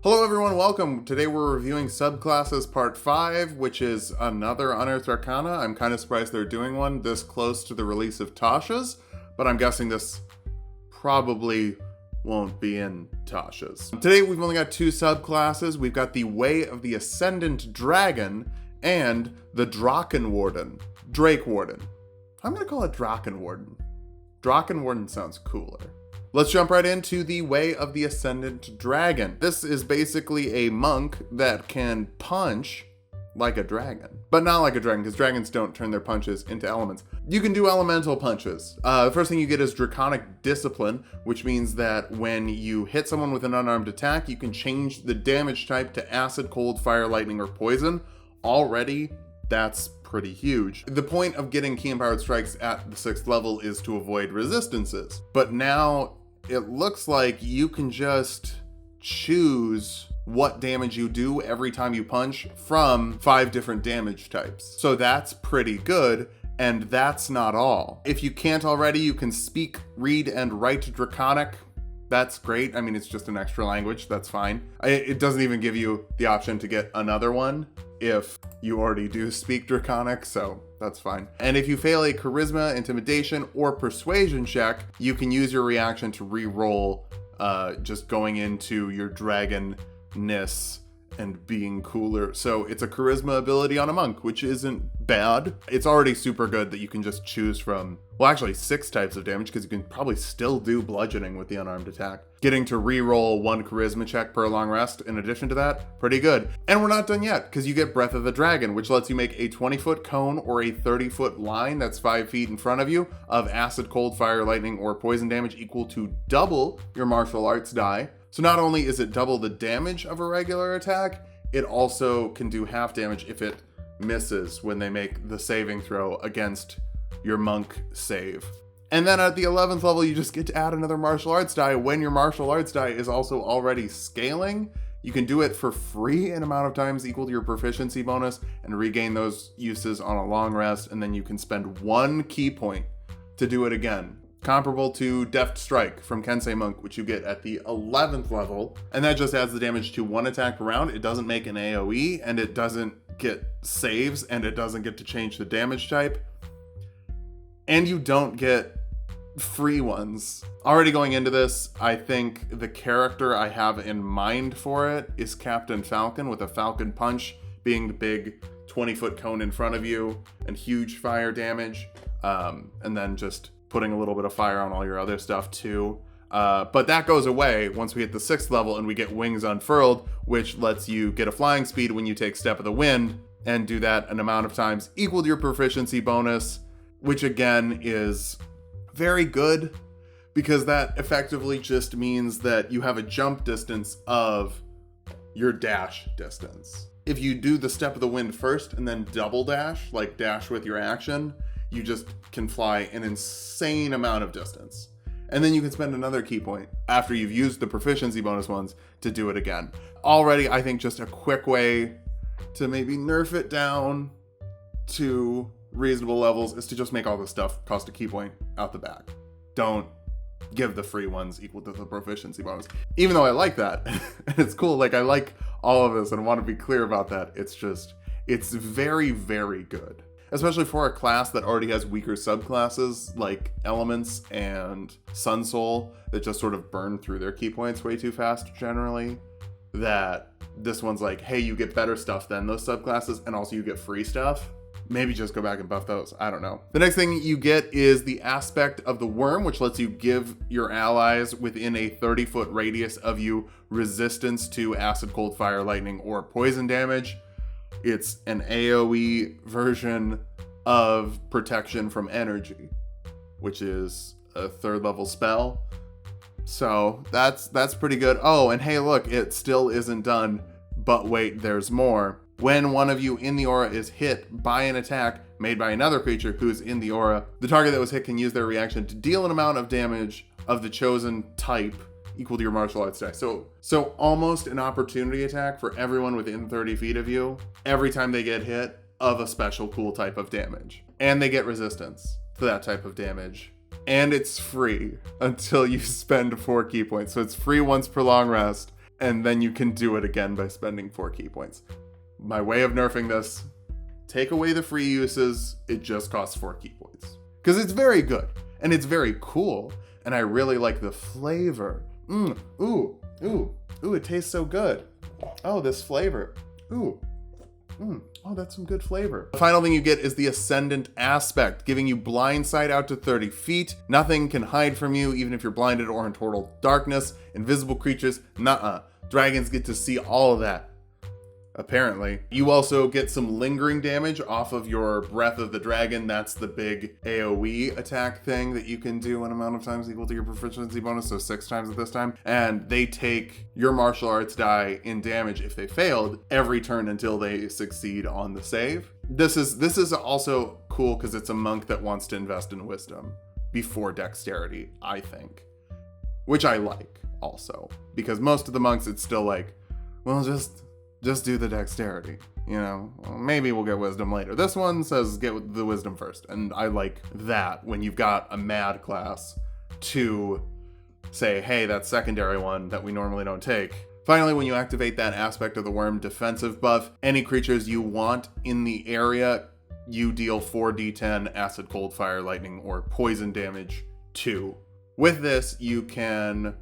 Hello everyone, welcome. Today we're reviewing Subclasses Part 5, which is another Unearthed Arcana. I'm kind of surprised they're doing one this close to the release of Tasha's, but I'm guessing this probably won't be in Tasha's. Today we've only got two subclasses. We've got the Way of the Ascendant Dragon and the Warden. Drakeguard. I'm going to call it Warden. Warden sounds cooler. Let's jump right into the Way of the Ascendant Dragon. This is basically a monk that can punch like a dragon, but not like a dragon because dragons don't turn their punches into elements. You can do elemental punches. The first thing you get is Draconic Discipline, which means that when you hit someone with an unarmed attack, you can change the damage type to acid, cold, fire, lightning, or poison. Already, that's pretty huge. The point of getting key empowered strikes at the 6th level is to avoid resistances, but now it looks like you can just choose what damage you do every time you punch from 5 different damage types. So that's pretty good, and that's not all. If you can't already, you can speak, read, and write Draconic. That's great. I mean, it's just an extra language. That's fine. It doesn't even give you the option to get another one if you already do speak Draconic, so that's fine. And if you fail a Charisma, Intimidation, or Persuasion check, you can use your reaction to re-roll, just going into your dragonness and being cooler. So it's a Charisma ability on a monk, which isn't bad. It's already super good that you can just choose from, well, actually 6 types of damage, because you can probably still do bludgeoning with the unarmed attack. Getting to re-roll 1 charisma check per long rest in addition to that, pretty good. And we're not done yet, because you get Breath of the Dragon, which lets you make a 20-foot cone or a 30-foot line that's 5 feet in front of you of acid, cold, fire, lightning, or poison damage equal to double your martial arts die. So not only is it double the damage of a regular attack, it also can do half damage if it misses when they make the saving throw against your monk save. And then at the 11th level, you just get to add another martial arts die when your martial arts die is also already scaling. You can do it for free an amount of times equal to your proficiency bonus and regain those uses on a long rest, and then you can spend 1 key point to do it again. Comparable to Deft Strike from Kensei Monk, which you get at the 11th level. And that just adds the damage to 1 attack per round. It doesn't make an AoE, and it doesn't get saves, and it doesn't get to change the damage type. And you don't get free ones. Already going into this, I think the character I have in mind for it is Captain Falcon, with a Falcon Punch being the big 20-foot cone in front of you and huge fire damage. And then just putting a little bit of fire on all your other stuff too. But that goes away once we hit the 6th level and we get Wings Unfurled, which lets you get a flying speed when you take Step of the Wind, and do that an amount of times equal to your proficiency bonus, which again is very good because that effectively just means that you have a jump distance of your dash distance. If you do the Step of the Wind first and then double dash, like dash with your action, you just can fly an insane amount of distance. And then you can spend another key point after you've used the proficiency bonus ones to do it again. Already, I think just a quick way to maybe nerf it down to reasonable levels is to just make all this stuff cost a key point out the back. Don't give the free ones equal to the proficiency bonus. Even though I like that, and it's cool, like I like all of this and I want to be clear about that. It's very, very good. Especially for a class that already has weaker subclasses like Elements and Sun Soul that just sort of burn through their key points way too fast generally. That this one's like, hey, you get better stuff than those subclasses and also you get free stuff. Maybe just go back and buff those. I don't know. The next thing you get is the Aspect of the Worm, which lets you give your allies within a 30-foot radius of you resistance to acid, cold, fire, lightning, or poison damage. It's an AoE version of Protection from Energy, which is a 3rd level spell. So that's pretty good. Oh, and hey, look, it still isn't done, but wait, there's more. When one of you in the aura is hit by an attack made by another creature who's in the aura, the target that was hit can use their reaction to deal an amount of damage of the chosen type equal to your martial arts die. So almost an opportunity attack for everyone within 30 feet of you every time they get hit of a special cool type of damage. And they get resistance to that type of damage. And it's free until you spend 4 key points. So it's free once per long rest. and then you can do it again by spending 4 key points. My way of nerfing this, take away the free uses, it just costs 4 key points. Because it's very good, and it's very cool, and I really like the flavor. Ooh, it tastes so good. Oh, this flavor. Ooh. Oh, that's some good flavor. The final thing you get is the Ascendant aspect, giving you blind sight out to 30 feet. Nothing can hide from you, even if you're blinded or in total darkness. Invisible creatures, nuh-uh. Dragons get to see all of that, apparently. You also get some lingering damage off of your Breath of the Dragon. That's the big AoE attack thing that you can do an amount of times equal to your proficiency bonus, so 6 times at this time. And they take your martial arts die in damage if they failed every turn until they succeed on the save. This is also cool because it's a monk that wants to invest in wisdom before dexterity, I think. Which I like also, because most of the monks it's still like, well, just do the dexterity, you know, well, maybe we'll get wisdom later. This one says get the wisdom first, and I like that when you've got a mad class to say, hey, that secondary one that we normally don't take. Finally, when you activate that aspect of the worm defensive buff, any creatures you want in the area, you deal 4d10 acid, cold, fire, lightning, or poison damage to. With this, you can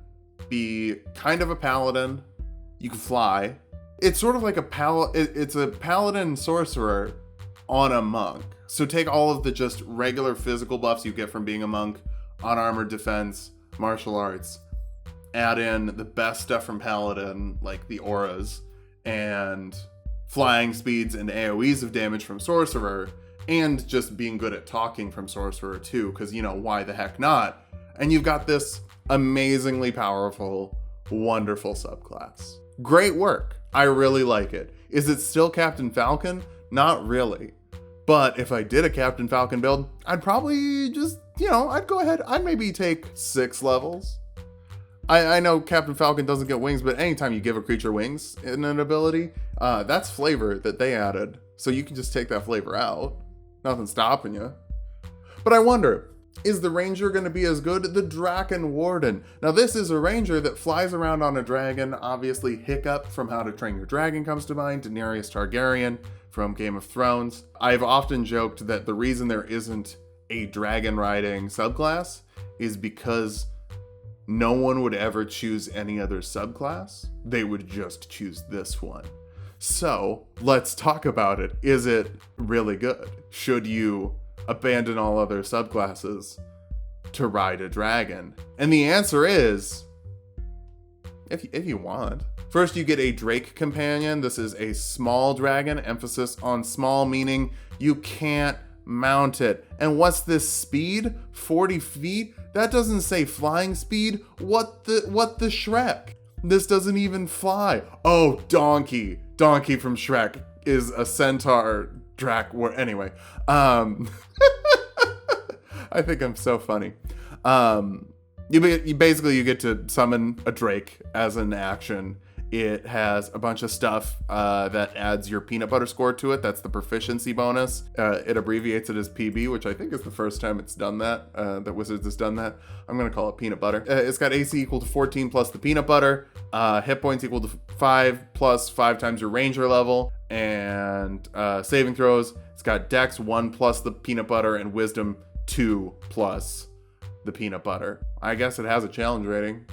be kind of a paladin, you can fly. It's sort of like it's a paladin sorcerer on a monk. So take all of the just regular physical buffs you get from being a monk, unarmored defense, martial arts, add in the best stuff from paladin, like the auras, and flying speeds and AoEs of damage from sorcerer, and just being good at talking from sorcerer too, because, you know, why the heck not? And you've got this amazingly powerful, wonderful subclass. Great work. I really like it. Is it still Captain Falcon? Not really. But if I did a Captain Falcon build, I'd probably just, you know, I'd go ahead, I'd maybe take 6 levels. I know Captain Falcon doesn't get wings, but anytime you give a creature wings in an ability, that's flavor that they added. So you can just take that flavor out. Nothing's stopping you. But I wonder, is the ranger going to be as good? The Draken Warden. Now this is a ranger that flies around on a dragon. Obviously Hiccup from How to Train Your Dragon comes to mind. Daenerys Targaryen from Game of Thrones. I've often joked that the reason there isn't a dragon riding subclass is because no one would ever choose any other subclass. They would just choose this one. So let's talk about it. Is it really good? Should you abandon all other subclasses to ride a dragon? And the answer is, if you want. First, you get a Drake companion. This is a small dragon, emphasis on small, meaning you can't mount it. And what's this speed? 40 feet? That doesn't say flying speed. What the Shrek? This doesn't even fly. Oh, Donkey. Donkey from Shrek is a centaur anyway. I think I'm so funny. You basically get to summon a Drake as an action. It has a bunch of stuff that adds your peanut butter score to it. That's the proficiency bonus. It abbreviates it as PB, which I think is the first time it's done that. That Wizards has done that. I'm going to call it peanut butter. It's got AC equal to 14 plus the peanut butter. Hit points equal to 5 plus 5 times your ranger level. And saving throws. It's got Dex 1 plus the peanut butter and Wisdom 2 plus the peanut butter. I guess it has a challenge rating.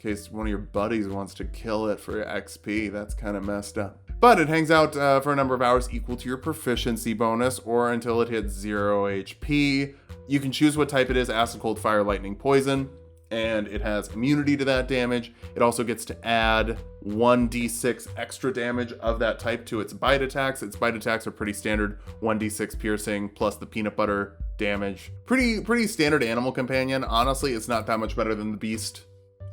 In case one of your buddies wants to kill it for XP, that's kind of messed up. But it hangs out for a number of hours equal to your proficiency bonus or until it hits 0 HP. You can choose what type it is, acid, cold, fire, lightning, poison, and it has immunity to that damage. It also gets to add 1d6 extra damage of that type to its bite attacks. Its bite attacks are pretty standard, 1d6 piercing plus the peanut butter damage. Pretty standard animal companion. Honestly, it's not that much better than the Beast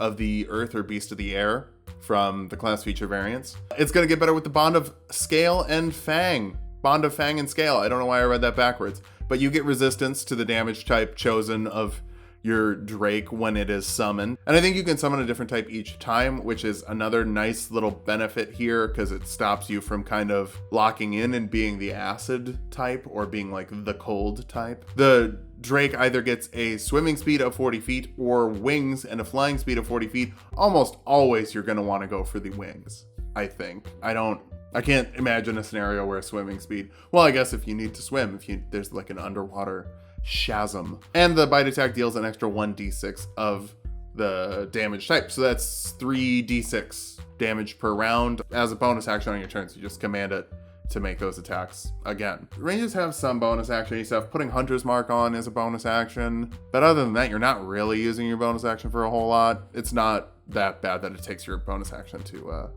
of the Earth or Beast of the Air from the class feature variants. It's going to get better with the Bond of Scale and Fang. Bond of Fang and Scale. I don't know why I read that backwards. But you get resistance to the damage type chosen of your Drake when it is summoned. And I think you can summon a different type each time, which is another nice little benefit here because it stops you from kind of locking in and being the acid type or being like the cold type. The Drake either gets a swimming speed of 40 feet or wings and a flying speed of 40 feet, almost always you're going to want to go for the wings, I think. I can't imagine a scenario where a swimming speed, well, I guess if you need to swim, there's like an underwater chasm. And the bite attack deals an extra 1d6 of the damage type. So that's 3d6 damage per round. As a bonus action on your turn, so you just command it to make those attacks again. Ranges have some bonus action stuff. Putting Hunter's Mark on is a bonus action. But other than that, you're not really using your bonus action for a whole lot. It's not that bad that it takes your bonus action to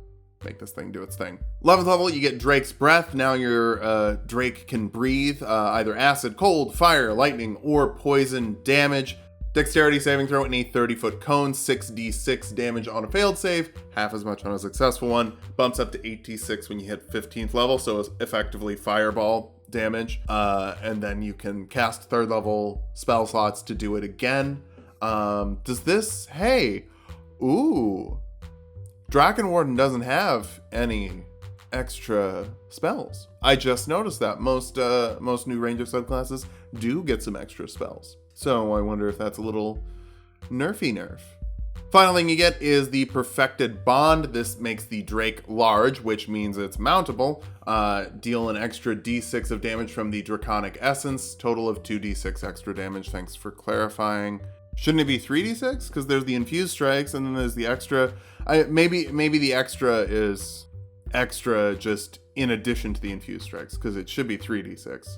make this thing do its thing. 11th level, you get Drake's Breath. Now your Drake can breathe either acid, cold, fire, lightning, or poison damage. Dexterity saving throw in a 30-foot cone, 6d6 damage on a failed save, half as much on a successful one. Bumps up to 8d6 when you hit 15th level, so it's effectively fireball damage. And then you can cast 3rd level spell slots to do it again. Does this, hey, ooh, Draken Warden doesn't have any extra spells. I just noticed that most new Ranger subclasses do get some extra spells. So I wonder if that's a little nerfy nerf. Final thing you get is the Perfected Bond. This makes the Drake large, which means it's mountable. Deal an extra d6 of damage from the Draconic Essence. Total of 2d6 extra damage. Thanks for clarifying. Shouldn't it be 3d6? Because there's the Infused Strikes and then there's the extra. Maybe the extra is extra just in addition to the Infused Strikes, because it should be 3d6.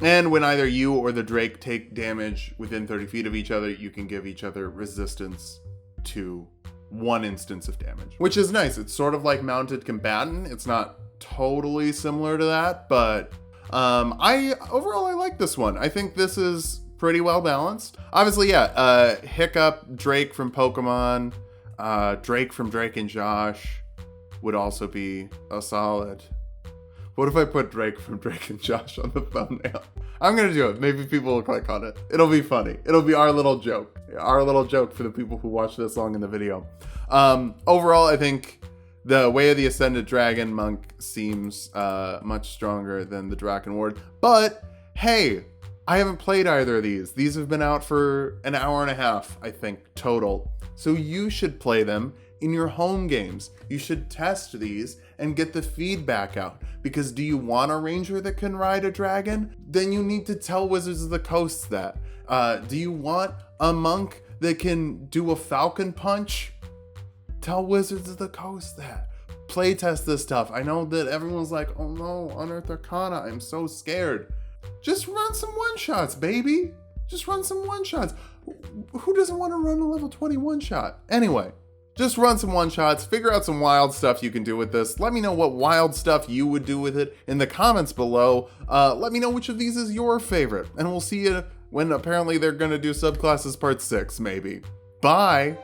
And when either you or the Drake take damage within 30 feet of each other, you can give each other resistance to 1 instance of damage, which is nice. It's sort of like Mounted Combatant. It's not totally similar to that, but overall I like this one. I think this is pretty well balanced. Obviously, yeah, Hiccup, Drake from Pokemon, Drake from Drake and Josh would also be a solid. What if I put Drake from Drake and Josh on the thumbnail? I'm gonna do it. Maybe people will click on it. It'll be funny. It'll be our little joke. Our little joke for the people who watch this long in the video. Overall, I think the Way of the Ascendant Dragon Monk seems much stronger than the Draken Ward. But, hey, I haven't played either of these. These have been out for an hour and a half, I think, total. So you should play them in your home games. You should test these and get the feedback out. Because do you want a ranger that can ride a dragon? Then you need to tell Wizards of the Coast that. Do you want a monk that can do a falcon punch? Tell Wizards of the Coast that. Playtest this stuff. I know that everyone's like, oh no, Unearthed Arcana, I'm so scared. Just run some one-shots, baby. Just run some one-shots. Who doesn't want to run a level 20 one-shot? Anyway. Just run some one-shots, figure out some wild stuff you can do with this. Let me know what wild stuff you would do with it in the comments below. Let me know which of these is your favorite. And we'll see you when apparently they're going to do Subclasses Part 6, maybe. Bye!